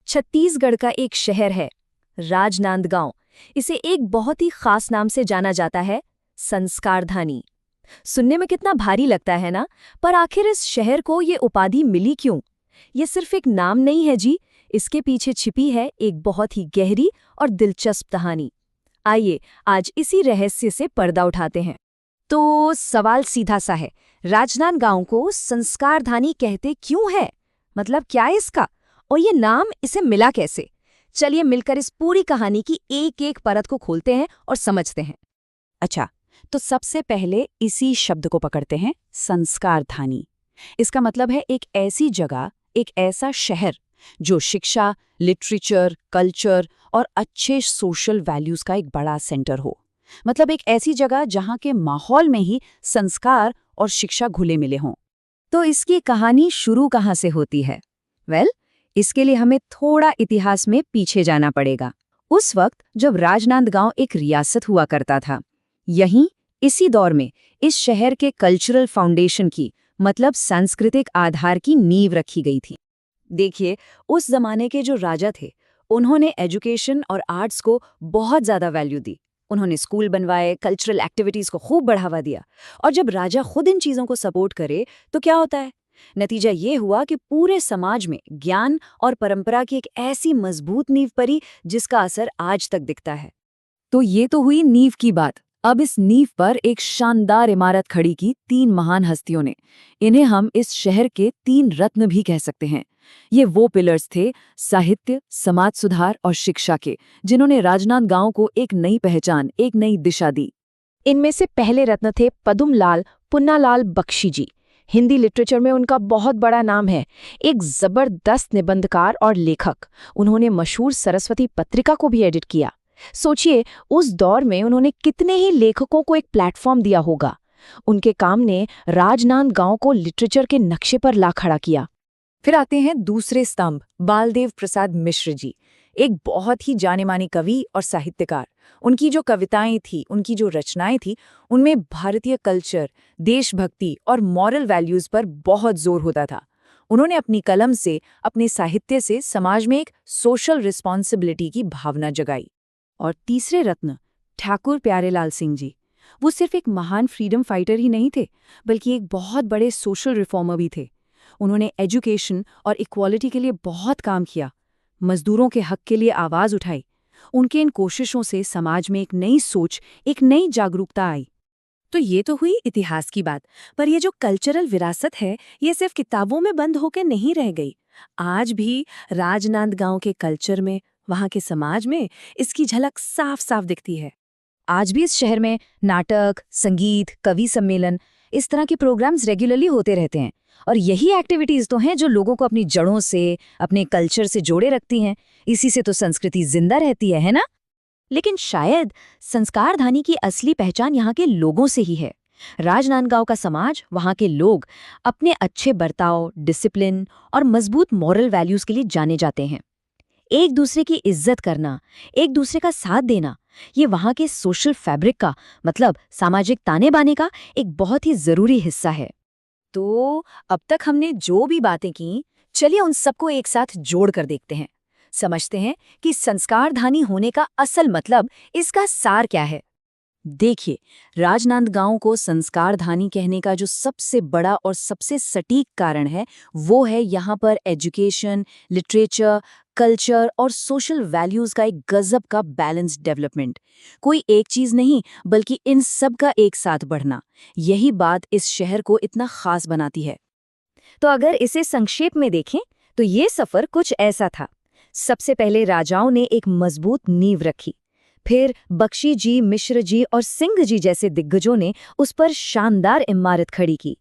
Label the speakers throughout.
Speaker 1: छत्तीसगढ़ का एक शहर है राजनांदगांव। इसे एक बहुत ही खास नाम से जाना जाता है, संस्कारधानी। सुनने में कितना भारी लगता है ना, पर आखिर इस शहर को ये उपाधि मिली क्यों? ये सिर्फ एक नाम नहीं है जी, इसके पीछे छिपी है एक बहुत ही गहरी और दिलचस्प कहानी। आइए आज इसी रहस्य से पर्दा उठाते हैं। तो सवाल सीधा सा है, राजनांदगांव को संस्कारधानी कहते क्यों है? मतलब क्या है इसका, और ये नाम इसे मिला कैसे? चलिए मिलकर इस पूरी कहानी की एक एक परत को खोलते हैं और समझते हैं।
Speaker 2: अच्छा, तो सबसे पहले इसी शब्द को पकड़ते हैं, संस्कारधानी। इसका मतलब है एक ऐसी जगह, एक ऐसा शहर जो शिक्षा, लिटरेचर, कल्चर और अच्छे सोशल वैल्यूज का एक बड़ा सेंटर हो। मतलब एक ऐसी जगह जहां के माहौल में ही संस्कार और शिक्षा घुले मिले हों।
Speaker 1: तो इसकी कहानी शुरू कहाँ से होती है? इसके लिए हमें थोड़ा इतिहास में पीछे जाना पड़ेगा। उस वक्त जब राजनांदगांव एक रियासत हुआ करता था, यहीं इसी दौर में इस शहर के कल्चरल फाउंडेशन की, मतलब सांस्कृतिक आधार की नींव रखी गई थी। देखिए, उस जमाने के जो राजा थे, उन्होंने एजुकेशन और आर्ट्स को बहुत ज्यादा वैल्यू दी। उन्होंने स्कूल बनवाए, कल्चरल एक्टिविटीज को खूब बढ़ावा दिया। और जब राजा खुद इन चीजों को सपोर्ट करे तो क्या होता है? नतीजा ये हुआ कि पूरे समाज में ज्ञान और परंपरा की एक ऐसी मजबूत नींव पड़ी जिसका असर आज तक दिखता है।
Speaker 2: तो ये तो हुई नींव की बात। अब इस नींव पर एक शानदार इमारत खड़ी की 3 महान हस्तियों ने। इन्हें हम इस शहर के 3 रत्न भी कह सकते हैं। ये वो पिलर्स थे, साहित्य, समाज सुधार और शिक्षा के, जिन्होंने राजनांदगांव को एक नई पहचान, एक नई दिशा दी।
Speaker 1: इनमें से पहले रत्न थे पदुमलाल पुन्नालाल बख्शी जी। हिंदी लिटरेचर में उनका बहुत बड़ा नाम है। एक जबरदस्त निबंधकार और लेखक। उन्होंने मशहूर सरस्वती पत्रिका को भी एडिट किया। सोचिए, उस दौर में उन्होंने कितने ही लेखकों को एक प्लेटफॉर्म दिया होगा। उनके काम ने राजनांदगांव को लिटरेचर के नक्शे पर ला खड़ा किया।
Speaker 2: फिर आते हैं दूसरे स्तंभ, बालदेव प्रसाद मिश्र जी, एक बहुत ही जाने माने कवि और साहित्यकार। उनकी जो कविताएं थी, उनकी जो रचनाएं थी, उनमें भारतीय कल्चर, देशभक्ति और मॉरल वैल्यूज पर बहुत जोर होता था। उन्होंने अपनी कलम से, अपने साहित्य से समाज में एक सोशल रिस्पॉन्सिबिलिटी की भावना जगाई। और तीसरे रत्न, ठाकुर प्यारेलाल सिंह जी, वो सिर्फ एक महान फ्रीडम फाइटर ही नहीं थे, बल्कि एक बहुत बड़े सोशल रिफॉर्मर भी थे। उन्होंने एजुकेशन और इक्वालिटी के लिए बहुत काम किया, मजदूरों के हक के लिए आवाज उठाई। उनके इन कोशिशों से समाज में एक नई सोच, एक नई जागरूकता आई। तो ये तो हुई इतिहास की बात, पर ये जो कल्चरल विरासत है, ये सिर्फ किताबों में बंद होकर नहीं रह गई। आज भी राजनांदगांव के कल्चर में, वहाँ के समाज में इसकी झलक साफ साफ दिखती है।
Speaker 1: आज भी इस शहर में नाटक, संगीत, कवि सम्मेलन, इस तरह के प्रोग्राम्स रेगुलरली होते रहते हैं। और यही एक्टिविटीज तो हैं जो लोगों को अपनी जड़ों से, अपने कल्चर से जोड़े रखती हैं। इसी से तो संस्कृति जिंदा रहती है ना? लेकिन शायद संस्कारधानी की असली पहचान यहाँ के लोगों से ही है। राजनांदगांव का समाज, वहाँ के लोग अपने अच्छे बर्ताव, डिसिप्लिन और मजबूत मॉरल वैल्यूज के लिए जाने जाते हैं। एक दूसरे की इज्जत करना, एक दूसरे का साथ देना, ये वहाँ के सोशल फैब्रिक का, मतलब सामाजिक ताने बाने का एक बहुत ही जरूरी हिस्सा है। तो अब तक हमने जो भी बातें की, चलिए उन सबको एक साथ जोड़ कर देखते हैं। समझते हैं कि संस्कारधानी होने का असल मतलब, इसका सार क्या है। देखिए, राजनांदगांव को संस्कारधानी कहने का जो सबसे बड़ा और सबसे सटीक कारण है, वो है यहाँ पर एजुकेशन, लिटरेचर, कल्चर और सोशल वैल्यूज का एक गजब का बैलेंस डेवलपमेंट। कोई एक चीज नहीं, बल्कि इन सब का एक साथ बढ़ना। यही बात इस शहर को इतना खास बनाती है। तो अगर इसे संक्षेप में देखें तो ये सफर कुछ ऐसा था। सबसे पहले राजाओं ने एक मजबूत नींव रखी, फिर बख्शी जी, मिश्र जी और सिंह जी जैसे दिग्गजों ने उस पर शानदार इमारत खड़ी की।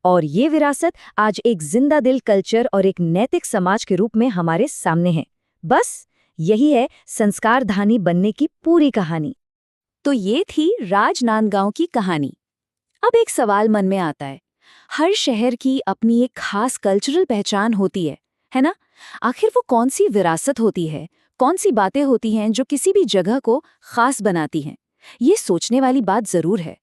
Speaker 1: और ये विरासत आज एक जिंदा दिल कल्चर और एक नैतिक समाज के रूप में हमारे सामने है। बस यही है संस्कारधानी बनने की पूरी कहानी। तो ये थी राजनांदगांव की कहानी। अब एक सवाल मन में आता है, हर शहर की अपनी एक खास कल्चरल पहचान होती है ना? आखिर वो कौन सी विरासत होती है, कौन सी बातें होती हैं जो किसी भी जगह को खास बनाती हैं? ये सोचने वाली बात जरूर है।